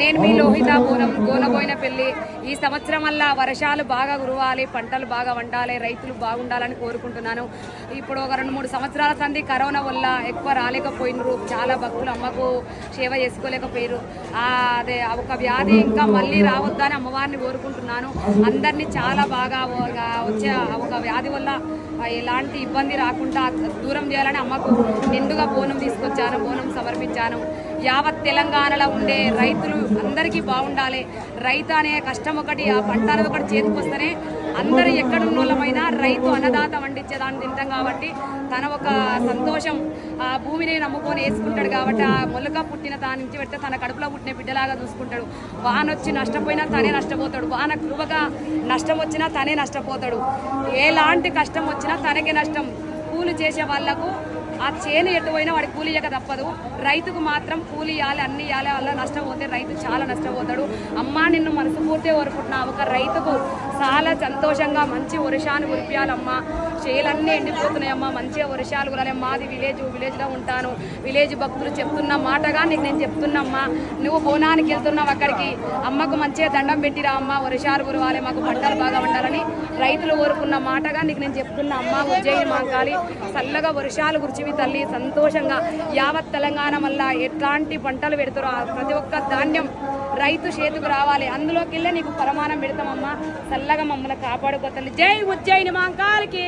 నేను మీ లోహిత గోనబోయినపల్లి. ఈ సంవత్సరం వల్ల వర్షాలు బాగా కురవాలి, పంటలు బాగా వండాలి, రైతులు బాగుండాలని కోరుకుంటున్నాను. ఇప్పుడు ఒక 2-3 సంవత్సరాల సంది కరోనా వల్ల ఎక్కువ రాలేకపోయినరు, చాలా భక్తులు అమ్మకు సేవ చేసుకోలేకపోయారు. అదే ఒక వ్యాధి ఇంకా మళ్ళీ రావద్దని అమ్మవారిని కోరుకుంటున్నాను. అందరినీ చాలా బాగా వచ్చే ఒక వ్యాధి వల్ల ఎలాంటి ఇబ్బంది రాకుండా దూరం చేయాలని అమ్మకు నిండుగా బోనం తీసుకొచ్చాను, బోనం సమర్పించాను. యావత్ తెలంగాణలో ఉండే రైతులు అందరికీ బాగుండాలి. రైతు అనే కష్టం ఒకటి, ఆ పంట అనేది ఒకటి చేతికి వస్తేనే అందరూ ఎక్కడున్న వాళ్ళమైనా రైతు అన్నదాత వండించేదాన్ని తింటాం కాబట్టి తన ఒక సంతోషం ఆ భూమిని నమ్ముకొని వేసుకుంటాడు కాబట్టి ఆ మొలక పుట్టిన దాని నుంచి పెడితే తన కడుపులో పుట్టిన బిడ్డలాగా చూసుకుంటాడు. వాన వచ్చి నష్టపోయినా తనే నష్టపోతాడు, వాన కృపగా నష్టం వచ్చినా తనే నష్టపోతాడు. ఎలాంటి కష్టం వచ్చినా తనకే నష్టం. కూలి చేసే వాళ్లకు ఆ చేను ఎటుపోయినా వాడికి కూలి ఇయ్యక తప్పదు. రైతుకు మాత్రం కూలి ఇవ్వాలి, అన్ని ఇవ్వాలి. వల్ల నష్టపోతే రైతు చాలా నష్టపోతాడు. అమ్మా నిన్ను మనసుపూర్తి కోరుకుంటున్నా, ఒక రైతుకు చాలా సంతోషంగా మంచి వర్షాలు కురిపియాలమ్మా. చేలన్నీ ఎండిపోతున్నాయమ్మా, మంచిగా వర్షాలు కురాలి. మాది విలేజ్లో ఉంటాను. విలేజ్ భక్తులు చెప్తున్న మాటగా నీకు నేను చెప్తున్నమ్మా. నువ్వు బోనానికి వెళ్తున్నావు, అక్కడికి అమ్మకు మంచిగా దండం పెట్టిరా అమ్మ, వర్షాలు కురవాలి, మాకు పంటలు బాగా ఉండాలని రైతులు కోరుకున్న మాటగా నీకు నేను చెప్తున్నా అమ్మ. ఉజ్జయిని మాంకాలి చల్లగా వర్షాలు కురిచివి తల్లి, సంతోషంగా యావత్ తెలంగాణ వల్ల ఎట్లాంటి పంటలు పెడతారో ప్రతి ఒక్క ధాన్యం రైతు చేతికి రావాలి. అందులోకి వెళ్ళే నీకు పరమాణం పెడతామమ్మా. చల్లగా మమ్మల్ని కాపాడుకో తల్లి. జై ఉజ్జయిని మాంకాలికి.